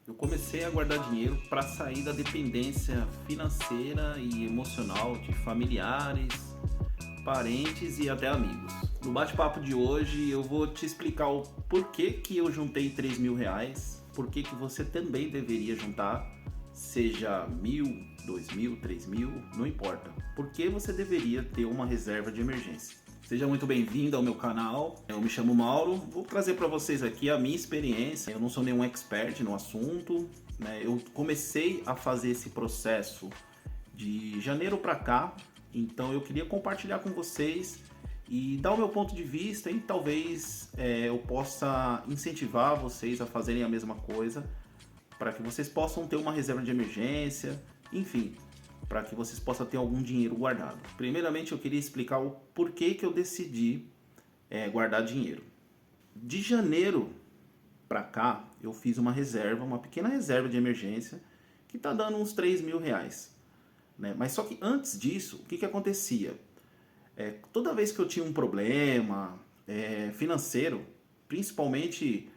Eu comecei a guardar dinheiro para sair da dependência financeira e emocional de familiares, parentes e até amigos. No bate-papo de hoje eu vou te explicar o porquê que eu juntei R$ 3.000, porquê que você também deveria juntar, seja 1.000, 2.000, 3.000, não importa. Por que você deveria ter uma reserva de emergência? Seja muito bem-vindo ao meu canal. Eu me chamo Mauro. Vou trazer para vocês aqui a minha experiência. Eu não sou nenhum expert no assunto, né? Eu comecei a fazer esse processo de janeiro para cá, então eu queria compartilhar com vocês e dar o meu ponto de vista e talvez eu possa incentivar vocês a fazerem a mesma coisa para que vocês possam ter uma reserva de emergência, enfim, para que vocês possam ter algum dinheiro guardado. Primeiramente, eu queria explicar o porquê que eu decidi guardar dinheiro. De janeiro para cá, eu fiz uma reserva, uma pequena reserva de emergência, que está dando uns R$ 3.000. Né? Mas só que antes disso, o que acontecia? Toda vez que eu tinha um problema financeiro, principalmente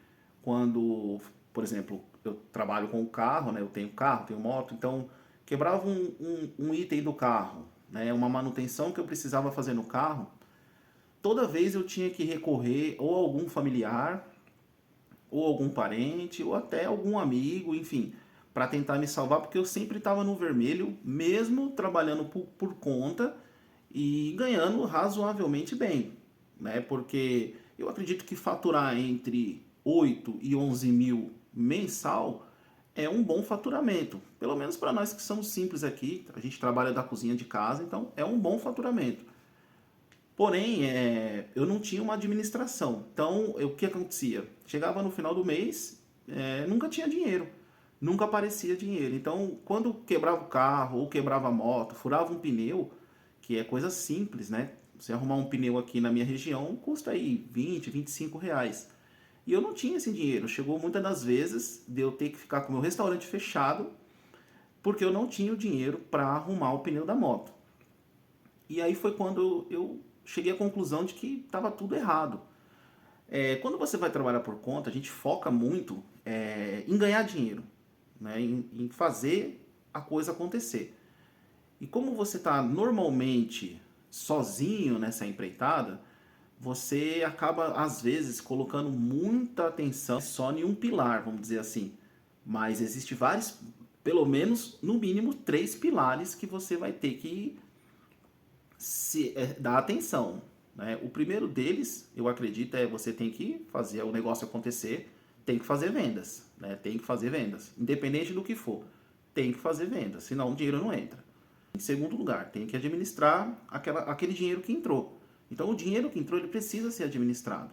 quando, por exemplo, eu trabalho com o carro, né? Eu tenho carro, tenho moto, então quebrava um item do carro, né? Uma manutenção que eu precisava fazer no carro, toda vez eu tinha que recorrer ou a algum familiar, ou algum parente, ou até algum amigo, enfim, para tentar me salvar, porque eu sempre estava no vermelho, mesmo trabalhando por conta e ganhando razoavelmente bem, né? Porque eu acredito que faturar entre 8 e 11 mil mensal é um bom faturamento. Pelo menos para nós que somos simples aqui, a gente trabalha da cozinha de casa, então é um bom faturamento. Porém, eu não tinha uma administração. Então, o que acontecia? Chegava no final do mês, nunca tinha dinheiro. Nunca aparecia dinheiro. Então, quando quebrava o carro ou quebrava a moto, furava um pneu, que é coisa simples, né? Você arrumar um pneu aqui na minha região custa aí 20, R$ 25. E eu não tinha esse dinheiro. Chegou muitas das vezes de eu ter que ficar com o meu restaurante fechado porque eu não tinha o dinheiro para arrumar o pneu da moto. E aí foi quando eu cheguei à conclusão de que estava tudo errado. Quando você vai trabalhar por conta, a gente foca muito em ganhar dinheiro, né? Em fazer a coisa acontecer. E como você está normalmente sozinho nessa empreitada, você acaba às vezes colocando muita atenção só em um pilar, vamos dizer assim. Mas existe vários, pelo menos no mínimo três pilares que você vai ter que dar atenção. Né? O primeiro deles, eu acredito, você tem que fazer o negócio acontecer, tem que fazer vendas, né? Tem que fazer vendas, independente do que for, tem que fazer vendas, senão o dinheiro não entra. Em segundo lugar, tem que administrar aquele dinheiro que entrou. Então o dinheiro que entrou ele precisa ser administrado.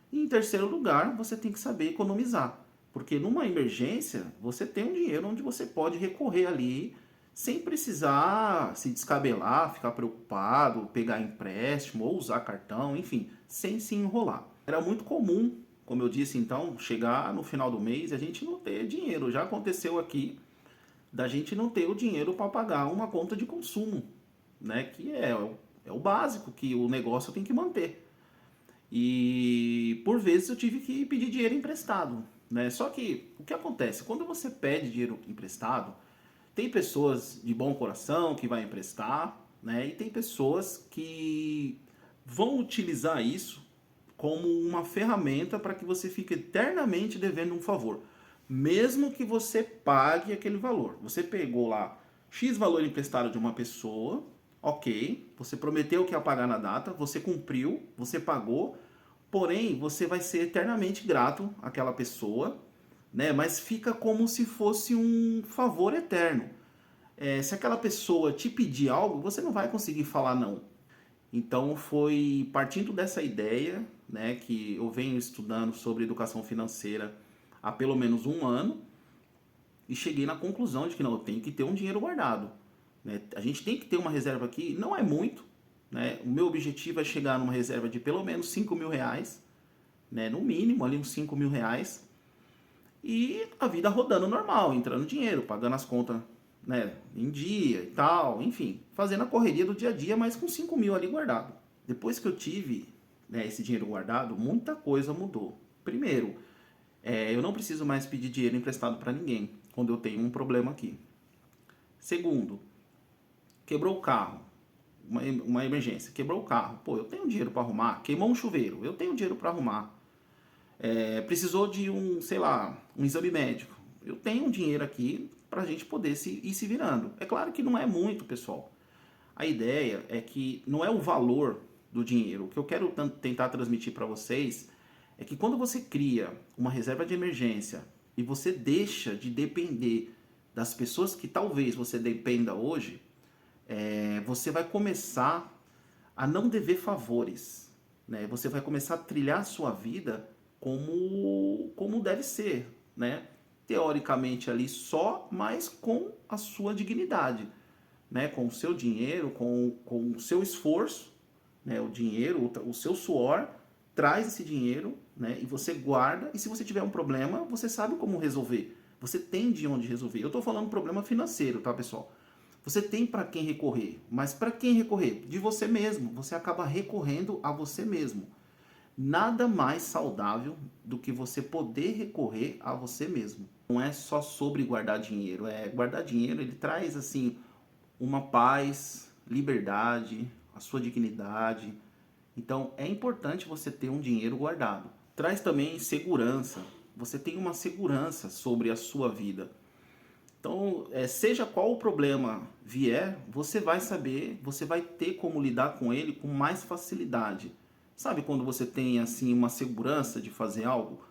E em terceiro lugar, você tem que saber economizar, porque numa emergência você tem um dinheiro onde você pode recorrer ali sem precisar se descabelar, ficar preocupado, pegar empréstimo ou usar cartão, enfim, sem se enrolar. Era muito comum, como eu disse então, chegar no final do mês e a gente não ter dinheiro. Já aconteceu aqui da gente não ter o dinheiro para pagar uma conta de consumo, né? Que é o básico que o negócio tem que manter. E por vezes eu tive que pedir dinheiro emprestado, né? Só que o que acontece? Quando você pede dinheiro emprestado, tem pessoas de bom coração que vai emprestar, né? E tem pessoas que vão utilizar isso como uma ferramenta para que você fique eternamente devendo um favor. Mesmo que você pague aquele valor. Você pegou lá X valor emprestado de uma pessoa, ok, você prometeu que ia pagar na data, você cumpriu, você pagou, porém você vai ser eternamente grato àquela pessoa, né? Mas fica como se fosse um favor eterno. Se aquela pessoa te pedir algo, você não vai conseguir falar não. Então foi partindo dessa ideia, né, que eu venho estudando sobre educação financeira há pelo menos um ano e cheguei na conclusão de que não, eu tenho que ter um dinheiro guardado. Né? A gente tem que ter uma reserva aqui, não é muito, né? O meu objetivo é chegar numa reserva de pelo menos R$ 5.000, né? No mínimo ali uns R$ 5.000 e a vida rodando normal, entrando dinheiro, pagando as contas, né, em dia e tal, enfim, fazendo a correria do dia a dia, mas com 5.000 ali guardado. Depois que eu tive, né, esse dinheiro guardado, muita coisa mudou. Primeiro, Eu não preciso mais pedir dinheiro emprestado para ninguém quando eu tenho um problema aqui. Segundo, quebrou o carro, uma emergência, quebrou o carro. Pô, eu tenho dinheiro para arrumar. Queimou um chuveiro, eu tenho dinheiro para arrumar. Precisou de sei lá, um exame médico. Eu tenho um dinheiro aqui para a gente poder ir se virando. É claro que não é muito, pessoal. A ideia é que não é o valor do dinheiro. O que eu quero tentar transmitir para vocês é que quando você cria uma reserva de emergência e você deixa de depender das pessoas que talvez você dependa hoje, você vai começar a não dever favores, né? Você vai começar a trilhar a sua vida como deve ser, né? Teoricamente ali só, mas com a sua dignidade, né? Com o seu dinheiro, com o seu esforço, né? O dinheiro, o seu suor, traz esse dinheiro, né? E você guarda, e se você tiver um problema, você sabe como resolver. Você tem de onde resolver. Eu estou falando problema financeiro, tá, pessoal? Você tem para quem recorrer, mas para quem recorrer? De você mesmo. Você acaba recorrendo a você mesmo. Nada mais saudável do que você poder recorrer a você mesmo. Não é só sobre guardar dinheiro. Guardar dinheiro, ele traz assim uma paz, liberdade, a sua dignidade. Então é importante você ter um dinheiro guardado. Traz também segurança. Você tem uma segurança sobre a sua vida. Então, seja qual o problema vier, você vai saber, você vai ter como lidar com ele com mais facilidade. Sabe quando você tem assim uma segurança de fazer algo?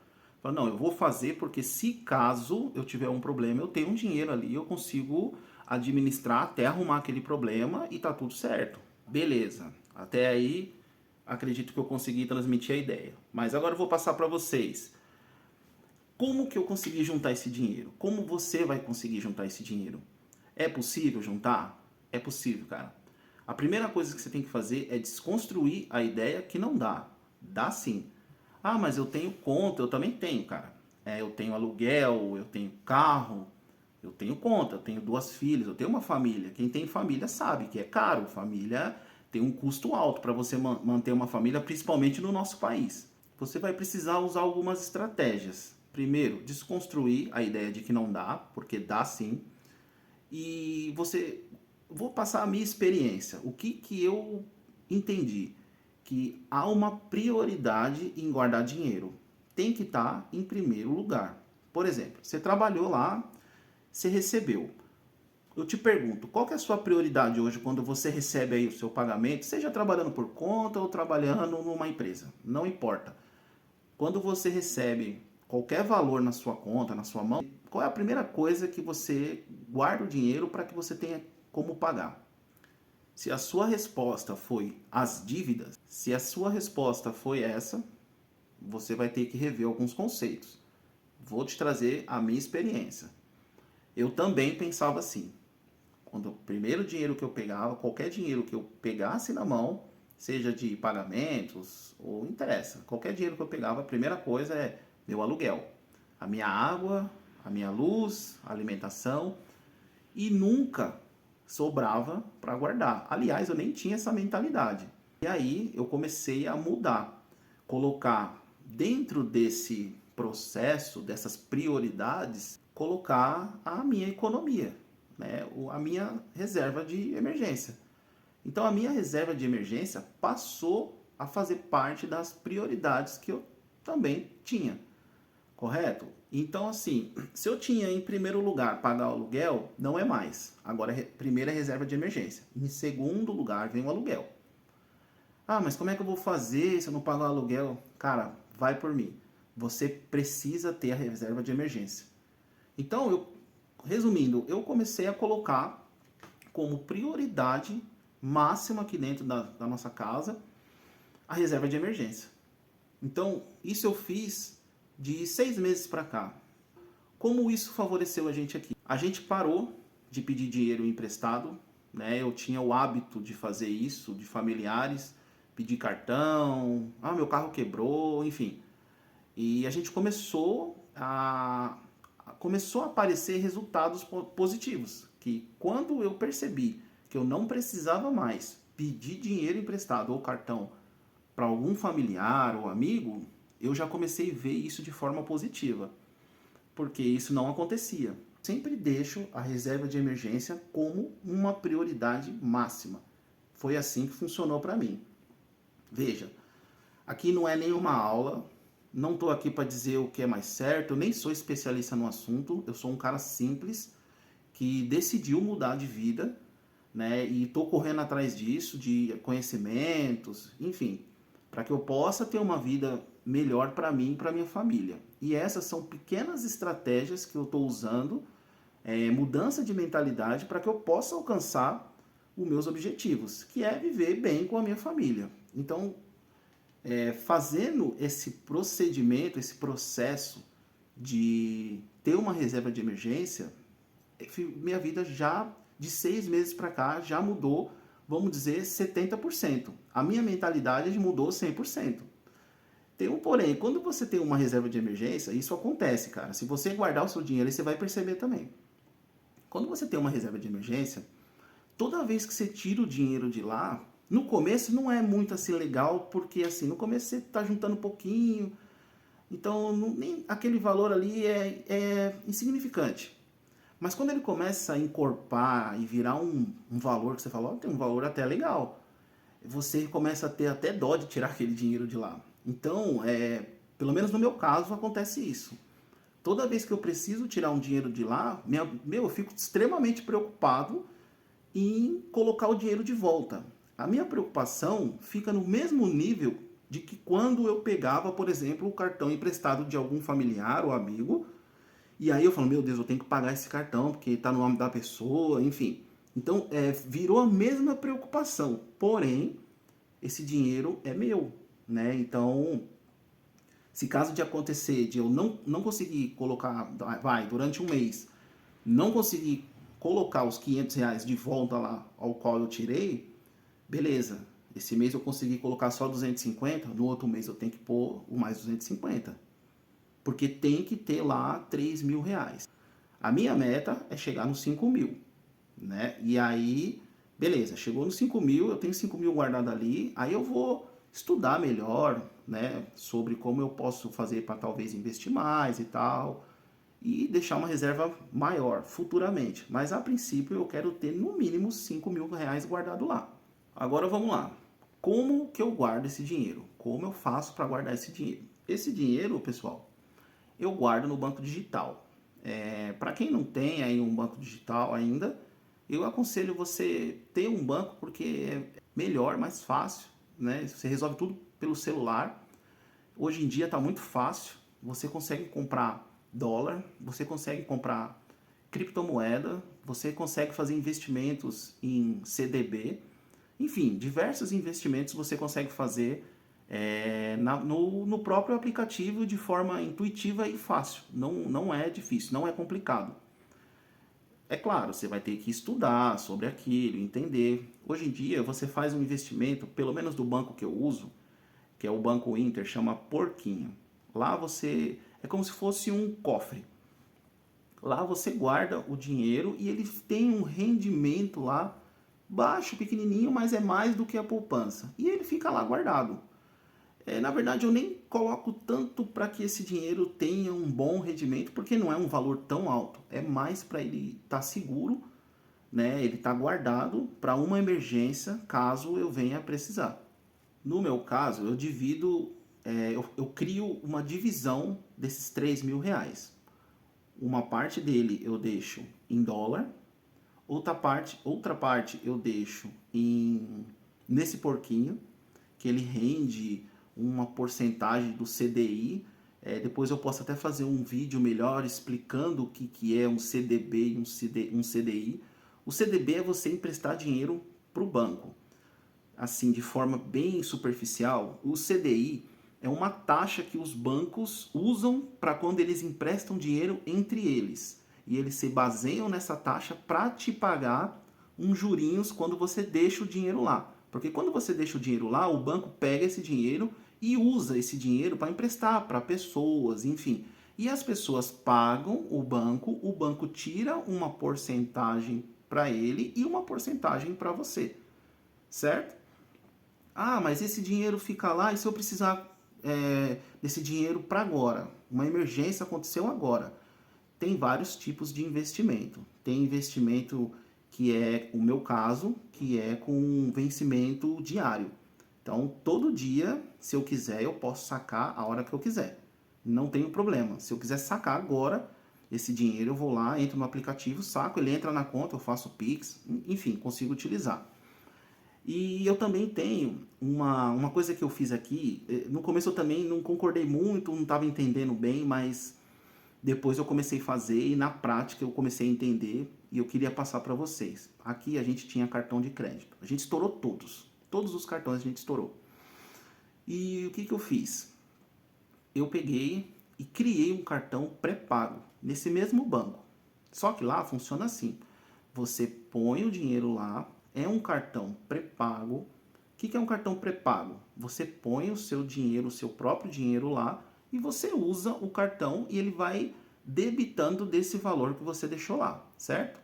Fala, não, eu vou fazer porque se caso eu tiver um problema, eu tenho um dinheiro ali, eu consigo administrar até arrumar aquele problema e tá tudo certo. Beleza. Até aí, acredito que eu consegui transmitir a ideia. Mas agora eu vou passar para vocês. Como que eu consegui juntar esse dinheiro? Como você vai conseguir juntar esse dinheiro? É possível juntar? É possível, cara. A primeira coisa que você tem que fazer é desconstruir a ideia que não dá. Dá sim. Ah, mas eu tenho conta, eu também tenho, cara. Eu tenho aluguel, eu tenho carro, eu tenho conta, eu tenho 2 filhas, eu tenho uma família. Quem tem família sabe que é caro. Família tem um custo alto para você manter uma família, principalmente no nosso país. Você vai precisar usar algumas estratégias. Primeiro, desconstruir a ideia de que não dá, porque dá sim. E vou passar a minha experiência. O que eu entendi? Que há uma prioridade em guardar dinheiro. Tem que estar em primeiro lugar. Por exemplo, você trabalhou lá, você recebeu. Eu te pergunto, qual que é a sua prioridade hoje quando você recebe aí o seu pagamento, seja trabalhando por conta ou trabalhando numa empresa? Não importa. Quando você recebe qualquer valor na sua conta, na sua mão, qual é a primeira coisa que você guarda o dinheiro para que você tenha como pagar? Se a sua resposta foi as dívidas, se a sua resposta foi essa, você vai ter que rever alguns conceitos. Vou te trazer a minha experiência. Eu também pensava assim. Quando o primeiro dinheiro que eu pegava, qualquer dinheiro que eu pegasse na mão, seja de pagamentos ou interessa, qualquer dinheiro que eu pegava, a primeira coisa é meu aluguel, a minha água, a minha luz, a alimentação, e nunca sobrava para guardar. Aliás, eu nem tinha essa mentalidade. E aí eu comecei a mudar, colocar dentro desse processo, dessas prioridades, colocar a minha economia, né? A minha reserva de emergência. Então a minha reserva de emergência passou a fazer parte das prioridades que eu também tinha. Correto? Então, assim, se eu tinha em primeiro lugar pagar o aluguel, não é mais. Agora, primeiro é reserva de emergência. Em segundo lugar vem o aluguel. Ah, mas como é que eu vou fazer se eu não pagar o aluguel? Cara, vai por mim. Você precisa ter a reserva de emergência. Então, resumindo, eu comecei a colocar como prioridade máxima aqui dentro da nossa casa a reserva de emergência. Então, isso eu fiz de 6 meses para cá. Como isso favoreceu a gente aqui? A gente parou de pedir dinheiro emprestado, né? Eu tinha o hábito de fazer isso, de familiares, pedir cartão, meu carro quebrou, enfim. E a gente começou a aparecer resultados positivos, que quando eu percebi que eu não precisava mais pedir dinheiro emprestado ou cartão para algum familiar ou amigo, eu já comecei a ver isso de forma positiva, porque isso não acontecia. Sempre deixo a reserva de emergência como uma prioridade máxima. Foi assim que funcionou para mim. Veja, aqui não é nenhuma aula, não estou aqui para dizer o que é mais certo, eu nem sou especialista no assunto, eu sou um cara simples que decidiu mudar de vida, né? E estou correndo atrás disso, de conhecimentos, enfim, para que eu possa ter uma vida melhor para mim e para minha família. E essas são pequenas estratégias que eu estou usando, mudança de mentalidade para que eu possa alcançar os meus objetivos, que é viver bem com a minha família. Então, fazendo esse procedimento, esse processo de ter uma reserva de emergência, minha vida já de 6 meses para cá já mudou, vamos dizer, 70%. A minha mentalidade mudou 100%. Tem um porém, quando você tem uma reserva de emergência, isso acontece, cara. Se você guardar o seu dinheiro, você vai perceber também. Quando você tem uma reserva de emergência, toda vez que você tira o dinheiro de lá, no começo não é muito assim legal, porque assim, no começo você está juntando um pouquinho, então nem aquele valor ali é insignificante. Mas quando ele começa a encorpar e virar um valor que você fala, tem um valor até legal, você começa a ter até dó de tirar aquele dinheiro de lá. Então, pelo menos no meu caso, acontece isso. Toda vez que eu preciso tirar um dinheiro de lá, eu fico extremamente preocupado em colocar o dinheiro de volta. A minha preocupação fica no mesmo nível de que quando eu pegava, por exemplo, o cartão emprestado de algum familiar ou amigo, e aí eu falo, meu Deus, eu tenho que pagar esse cartão, porque está no nome da pessoa, enfim. Então, virou a mesma preocupação, porém, esse dinheiro é meu, né? Então, se caso de acontecer, de eu não conseguir colocar, durante um mês, não conseguir colocar os R$ 500 de volta lá ao qual eu tirei, beleza. Esse mês eu consegui colocar só 250, no outro mês eu tenho que pôr o mais 250. Porque tem que ter lá R$ 3.000. A minha meta é chegar nos 5.000, né? E aí, beleza, chegou nos 5.000, eu tenho 5.000 guardado ali, aí eu vou estudar melhor, né, sobre como eu posso fazer para talvez investir mais e tal, e deixar uma reserva maior futuramente. Mas a princípio eu quero ter no mínimo R$ 5.000 guardado lá. Agora vamos lá. Como que eu guardo esse dinheiro? Como eu faço para guardar esse dinheiro? Esse dinheiro, pessoal, eu guardo no banco digital. Para quem não tem aí um banco digital ainda, eu aconselho você ter um banco porque é melhor, mais fácil, né? Você resolve tudo pelo celular. Hoje em dia está muito fácil. Você consegue comprar dólar, você consegue comprar criptomoeda, você consegue fazer investimentos em CDB, enfim, diversos investimentos você consegue fazer no próprio aplicativo de forma intuitiva e fácil. Não é difícil, não é complicado. É claro, você vai ter que estudar sobre aquilo, entender. Hoje em dia você faz um investimento, pelo menos do banco que eu uso, que é o Banco Inter, chama Porquinho. Lá você é como se fosse um cofre. Lá você guarda o dinheiro e ele tem um rendimento lá baixo, pequenininho, mas é mais do que a poupança. E ele fica lá guardado. Na verdade, eu nem coloco tanto para que esse dinheiro tenha um bom rendimento, porque não é um valor tão alto. É mais para ele estar seguro, né? Ele está guardado para uma emergência, caso eu venha a precisar. No meu caso, eu divido, eu crio uma divisão desses R$ 3.000. Uma parte dele eu deixo em dólar, outra parte eu deixo nesse porquinho, que ele rende uma porcentagem do CDI. Depois eu posso até fazer um vídeo melhor explicando o que é um CDB e um CDI. O CDB é você emprestar dinheiro para o banco. Assim, de forma bem superficial, o CDI é uma taxa que os bancos usam para quando eles emprestam dinheiro entre eles. E eles se baseiam nessa taxa para te pagar uns jurinhos quando você deixa o dinheiro lá. Porque quando você deixa o dinheiro lá, o banco pega esse dinheiro e usa esse dinheiro para emprestar para pessoas, enfim. E as pessoas pagam o banco tira uma porcentagem para ele e uma porcentagem para você, certo? Ah, mas esse dinheiro fica lá e se eu precisar desse dinheiro para agora. Uma emergência aconteceu agora. Tem vários tipos de investimento. Tem investimento que é o meu caso, que é com vencimento diário. Então, todo dia, se eu quiser, eu posso sacar a hora que eu quiser. Não tenho problema. Se eu quiser sacar agora esse dinheiro, eu vou lá, entro no aplicativo, saco, ele entra na conta, eu faço Pix, enfim, consigo utilizar. E eu também tenho uma coisa que eu fiz aqui. No começo eu também não concordei muito, não estava entendendo bem, mas depois eu comecei a fazer e na prática eu comecei a entender e eu queria passar para vocês. Aqui a gente tinha cartão de crédito. A gente estourou todos. Todos os cartões a gente estourou. E o que eu fiz? Eu peguei e criei um cartão pré-pago nesse mesmo banco. Só que lá funciona assim. Você põe o dinheiro lá, é um cartão pré-pago. O que é um cartão pré-pago? Você põe o seu dinheiro, o seu próprio dinheiro lá e você usa o cartão e ele vai debitando desse valor que você deixou lá, certo?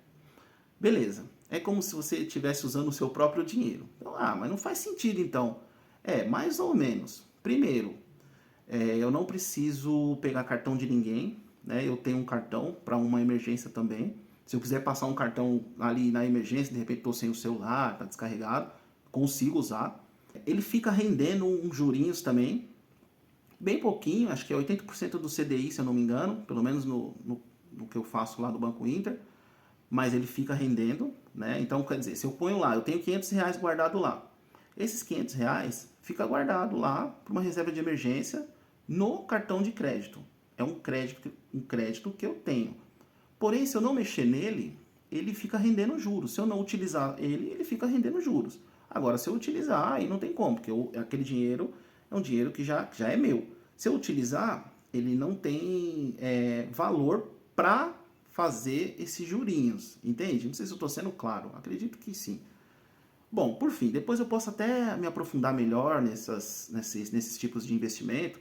Beleza. É como se você estivesse usando o seu próprio dinheiro. Então, mas não faz sentido então. Mais ou menos. Primeiro, eu não preciso pegar cartão de ninguém, né? Eu tenho um cartão para uma emergência também. Se eu quiser passar um cartão ali na emergência, de repente estou sem o celular, está descarregado, consigo usar. Ele fica rendendo uns jurinhos também, bem pouquinho, acho que é 80% do CDI, se eu não me engano, pelo menos no que eu faço lá do Banco Inter, mas ele fica rendendo, né? Então, quer dizer, se eu ponho lá, eu tenho R$ 500 guardado lá. Esses R$ 500 fica guardado lá para uma reserva de emergência no cartão de crédito. É um crédito que eu tenho. Porém, se eu não mexer nele, ele fica rendendo juros. Se eu não utilizar ele, ele fica rendendo juros. Agora, se eu utilizar, aí não tem como, porque aquele dinheiro é um dinheiro que já é meu. Se eu utilizar, ele não tem valor para fazer esses jurinhos, entende? Não sei se eu estou sendo claro, acredito que sim. Bom, por fim, depois eu posso até me aprofundar melhor nesses tipos de investimento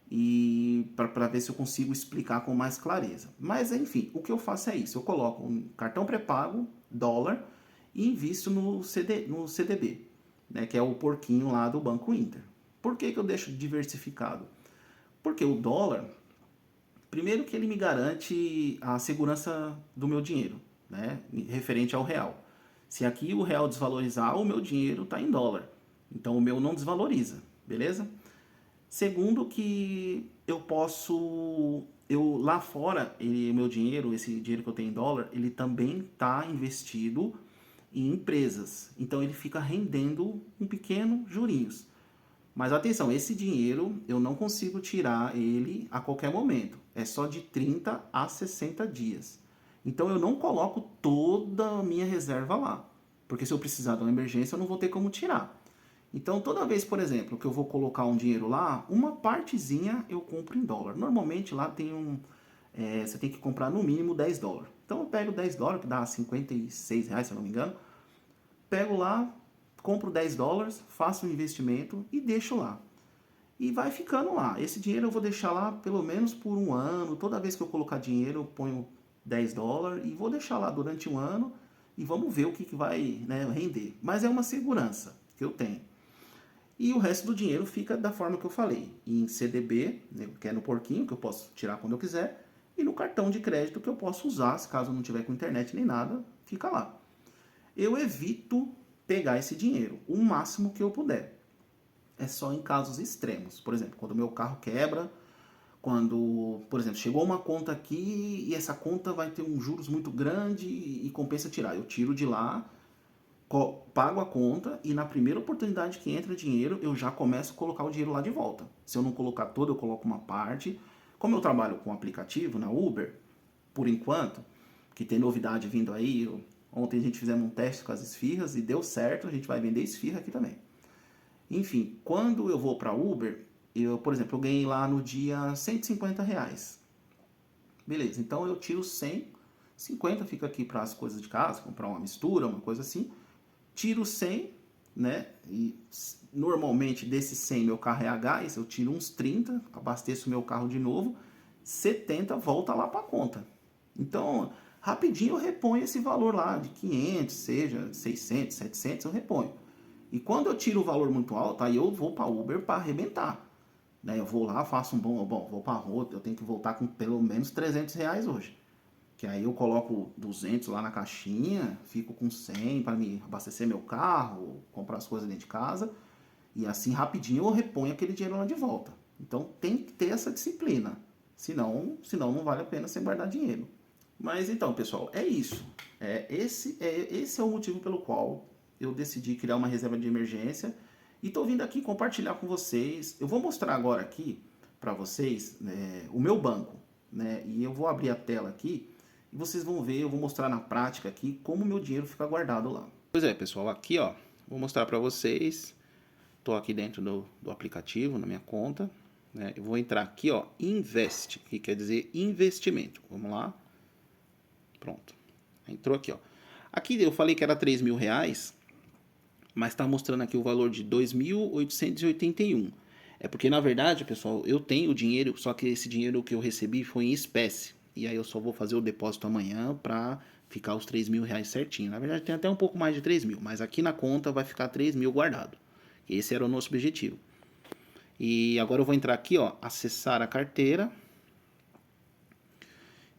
e para ver se eu consigo explicar com mais clareza. Mas, enfim, o que eu faço é isso. Eu coloco um cartão pré-pago, dólar, e invisto no CDB, né, que é o porquinho lá do Banco Inter. Por que eu deixo diversificado? Porque o dólar, primeiro que ele me garante a segurança do meu dinheiro, né, referente ao real. Se aqui o real desvalorizar, o meu dinheiro está em dólar. Então o meu não desvaloriza, beleza? Segundo que eu lá fora, meu dinheiro, esse dinheiro que eu tenho em dólar, ele também está investido em empresas. Então ele fica rendendo um pequeno jurinhos. Mas atenção, esse dinheiro eu não consigo tirar ele a qualquer momento. É só de 30 a 60 dias. Então eu não coloco toda a minha reserva lá. Porque se eu precisar de uma emergência, eu não vou ter como tirar. Então toda vez, por exemplo, que eu vou colocar um dinheiro lá, uma partezinha eu compro em dólar. Normalmente lá tem você tem que comprar no mínimo $10. Então eu pego $10, que dá R$ 56, se eu não me engano. Pego lá, compro $10, faço um investimento e deixo lá. E vai ficando lá. Esse dinheiro eu vou deixar lá pelo menos por um ano. Toda vez que eu colocar dinheiro, eu ponho $10 e vou deixar lá durante um ano e vamos ver o que vai, né, render. Mas é uma segurança que eu tenho. E o resto do dinheiro fica da forma que eu falei. Em CDB, né, que é no porquinho, que eu posso tirar quando eu quiser. E no cartão de crédito que eu posso usar, se caso eu não tiver com internet nem nada, fica lá. Eu evito pegar esse dinheiro o máximo que eu puder. É só em casos extremos. Por exemplo, quando o meu carro quebra, quando, por exemplo, chegou uma conta aqui e essa conta vai ter um juros muito grande e compensa tirar. Eu tiro de lá, pago a conta e na primeira oportunidade que entra dinheiro, eu já começo a colocar o dinheiro lá de volta. Se eu não colocar todo, eu coloco uma parte. Como eu trabalho com aplicativo na Uber, por enquanto, que tem novidade vindo aí, ontem a gente fizemos um teste com as esfirras e deu certo, a gente vai vender esfirra aqui também. Enfim, quando eu vou para Uber, por exemplo, eu ganhei lá no dia R$ 150. Beleza, então eu tiro 100, 50 fica aqui para as coisas de casa, comprar uma mistura, uma coisa assim. Tiro 100, né? E normalmente desses 100 meu carro é a gás, eu tiro uns 30, abasteço meu carro de novo, 70 volta lá para a conta. Então, rapidinho eu reponho esse valor lá de 500, seja 600, 700, eu reponho. E quando eu tiro o valor muito alto, aí eu vou para Uber para arrebentar. né? Eu vou lá, faço vou pra rua, eu tenho que voltar com pelo menos R$ 300 hoje. Que aí eu coloco 200 lá na caixinha, fico com 100 para me abastecer meu carro, comprar as coisas dentro de casa, e assim rapidinho eu reponho aquele dinheiro lá de volta. Então tem que ter essa disciplina, senão não vale a pena você guardar dinheiro. Mas então, pessoal, é isso. Esse é o motivo pelo qual eu decidi criar uma reserva de emergência e estou vindo aqui compartilhar com vocês. Eu vou mostrar agora aqui para vocês, né, o meu banco, né? E eu vou abrir a tela aqui e vocês vão ver, eu vou mostrar na prática aqui como o meu dinheiro fica guardado lá. Pois é, pessoal, aqui ó, vou mostrar para vocês. Estou aqui dentro do aplicativo, na minha conta, né? Eu vou entrar aqui ó, Invest, que quer dizer investimento. Vamos lá. Pronto. Entrou aqui ó. Aqui eu falei que era R$ 3.000, mas está mostrando aqui o valor de 2.881. É porque, na verdade, pessoal, eu tenho dinheiro, só que esse dinheiro que eu recebi foi em espécie. E aí eu só vou fazer o depósito amanhã para ficar os R$ 3.000 certinho. Na verdade, tem até um pouco mais de 3.000, mas aqui na conta vai ficar 3.000 guardado. Esse era o nosso objetivo. E agora eu vou entrar aqui, ó, acessar a carteira.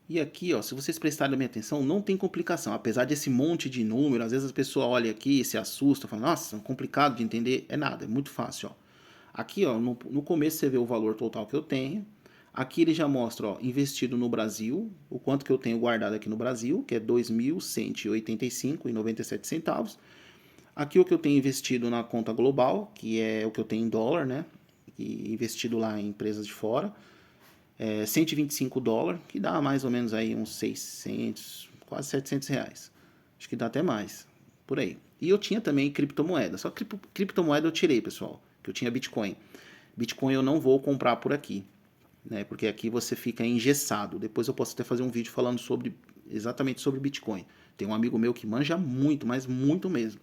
E aqui, ó, se vocês prestarem bem atenção, não tem complicação. Apesar desse monte de número, às vezes a pessoa olha aqui e se assusta, fala, nossa, é complicado de entender. É nada, é muito fácil, ó. Aqui, ó, no começo você vê o valor total que eu tenho. Aqui ele já mostra, ó, investido no Brasil, o quanto que eu tenho guardado aqui no Brasil, que é R$ 2.185,97. Aqui o que eu tenho investido na conta global, que é o que eu tenho em dólar, né? E investido lá em empresas de fora. $125, que dá mais ou menos aí uns 600, quase R$ 700. Acho que dá até mais, por aí. E eu tinha também criptomoeda, só que criptomoeda eu tirei, pessoal, que eu tinha Bitcoin. Bitcoin eu não vou comprar por aqui, né? Porque aqui você fica engessado. Depois eu posso até fazer um vídeo falando exatamente sobre Bitcoin. Tem um amigo meu que manja muito, mas muito mesmo.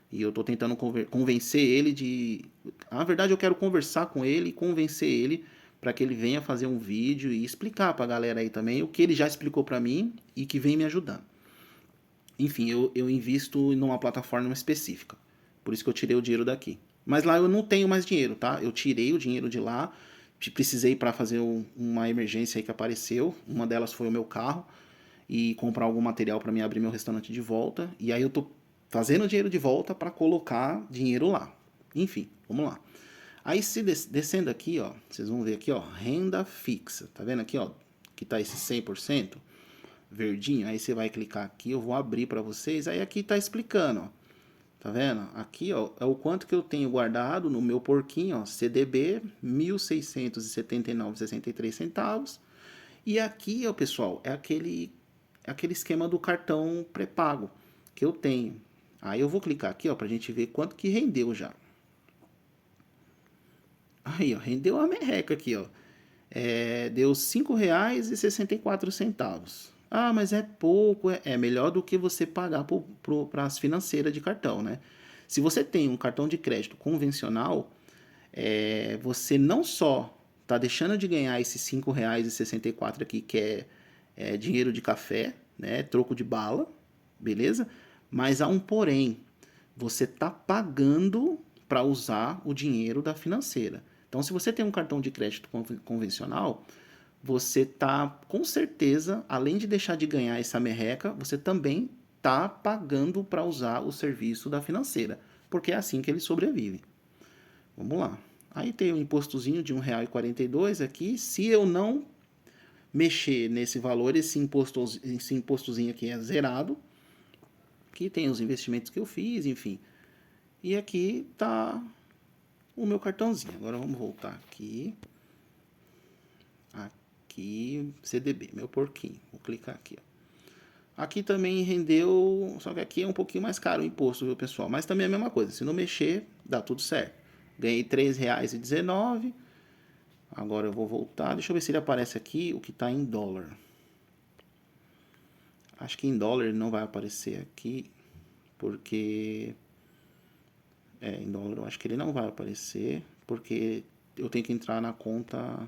E eu estou tentando convencer ele de... Na verdade, eu quero conversar com ele e convencer ele para que ele venha fazer um vídeo e explicar para a galera aí também o que ele já explicou para mim e que vem me ajudando. Enfim, eu invisto numa plataforma específica. Por isso que eu tirei o dinheiro daqui. Mas lá eu não tenho mais dinheiro, tá? Eu tirei o dinheiro de lá. Precisei para fazer uma emergência aí que apareceu. Uma delas foi o meu carro. E comprar algum material para mim abrir meu restaurante de volta. E aí eu tô fazendo dinheiro de volta para colocar dinheiro lá. Enfim, vamos lá. Aí se descendo aqui, ó, vocês vão ver aqui, ó, renda fixa. Tá vendo aqui, ó, que tá esse 100% verdinho? Aí você vai clicar aqui, eu vou abrir para vocês. Aí aqui tá explicando, ó. Tá vendo? Aqui, ó, é o quanto que eu tenho guardado no meu porquinho, ó, CDB, R$ 1.679,63. E aqui, ó, pessoal, é aquele esquema do cartão pré-pago que eu tenho. Aí eu vou clicar aqui, ó, pra gente ver quanto que rendeu já. Aí, ó, rendeu uma merreca aqui, ó. Deu R$ 5,64. Ah, mas é pouco. É melhor do que você pagar para as financeiras de cartão, né? Se você tem um cartão de crédito convencional, você não só está deixando de ganhar esses R$ 5,64 aqui, que é dinheiro de café, né? Troco de bala, beleza? Mas há um porém. Você está pagando para usar o dinheiro da financeira. Então, se você tem um cartão de crédito convencional, você está, com certeza, além de deixar de ganhar essa merreca, você também está pagando para usar o serviço da financeira, porque é assim que eles sobrevivem. Vamos lá. Aí tem o impostozinho de R$ 1,42 aqui. Se eu não mexer nesse valor, esse impostozinho aqui é zerado. Aqui tem os investimentos que eu fiz, enfim. E aqui tá o meu cartãozinho. Agora vamos voltar aqui. Aqui, CDB, meu porquinho. Vou clicar aqui, ó. Aqui também rendeu, só que aqui é um pouquinho mais caro o imposto, viu, pessoal? Mas também é a mesma coisa. Se não mexer, dá tudo certo. Ganhei R$ 3,19. Agora eu vou voltar. Deixa eu ver se ele aparece aqui o que tá em dólar. Acho que em dólar ele não vai aparecer aqui, porque... em dólar eu acho que ele não vai aparecer, porque eu tenho que entrar na conta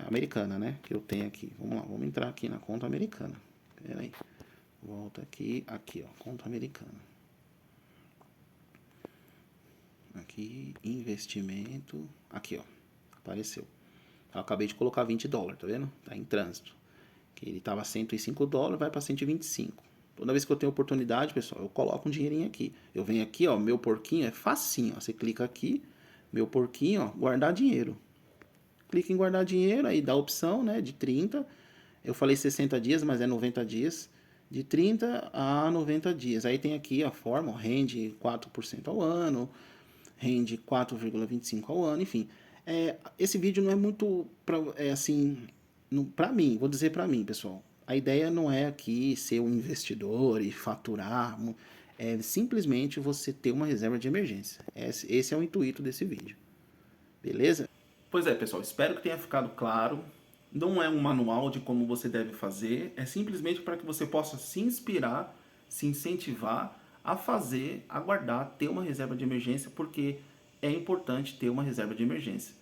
americana, né? Que eu tenho aqui. Vamos lá, vamos entrar aqui na conta americana. Pera aí. Volta aqui, ó, conta americana. Aqui, investimento. Aqui, ó. Apareceu. Eu acabei de colocar $20, tá vendo? Tá em trânsito. Que ele tava $105, vai para 125. Toda vez que eu tenho oportunidade, pessoal, eu coloco um dinheirinho aqui. Eu venho aqui, ó, meu porquinho é facinho, ó. Você clica aqui, meu porquinho, ó, guardar dinheiro. Clica em guardar dinheiro, aí dá a opção, né, de 30. Eu falei 60 dias, mas é 90 dias. De 30 a 90 dias. Aí tem aqui a forma, ó, rende 4% ao ano, rende 4,25 ao ano, enfim. Esse vídeo não é muito, assim, para mim, vou dizer para mim, pessoal. A ideia não é aqui ser um investidor e faturar, é simplesmente você ter uma reserva de emergência. Esse é o intuito desse vídeo. Beleza? Pois é, pessoal, espero que tenha ficado claro. Não é um manual de como você deve fazer, é simplesmente para que você possa se inspirar, se incentivar a fazer, a guardar, ter uma reserva de emergência, porque é importante ter uma reserva de emergência.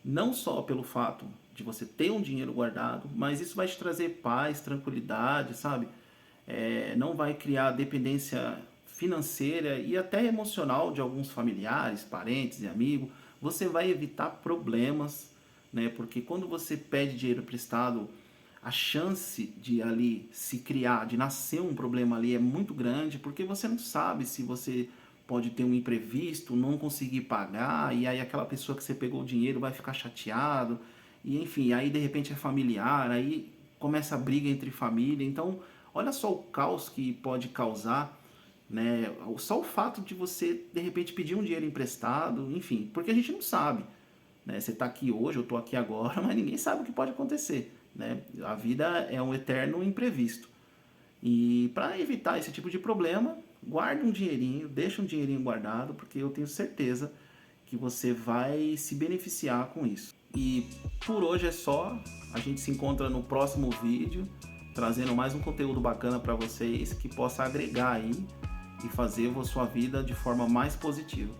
Não só pelo fato de você ter um dinheiro guardado, mas isso vai te trazer paz, tranquilidade, sabe? Não vai criar dependência financeira e até emocional de alguns familiares, parentes e amigos. Você vai evitar problemas, né? Porque quando você pede dinheiro emprestado, a chance de ali se criar, de nascer um problema ali é muito grande, porque você não sabe se você pode ter um imprevisto, não conseguir pagar, e aí aquela pessoa que você pegou o dinheiro vai ficar chateado, e enfim, aí de repente é familiar, aí começa a briga entre família. Então, olha só o caos que pode causar, né? Só o fato de você de repente pedir um dinheiro emprestado, enfim, porque a gente não sabe, né? Você está aqui hoje, eu estou aqui agora, mas ninguém sabe o que pode acontecer, né? A vida é um eterno imprevisto. E para evitar esse tipo de problema, guarde um dinheirinho, deixa um dinheirinho guardado, porque eu tenho certeza que você vai se beneficiar com isso. E por hoje é só, a gente se encontra no próximo vídeo, trazendo mais um conteúdo bacana para vocês que possa agregar aí e fazer a sua vida de forma mais positiva.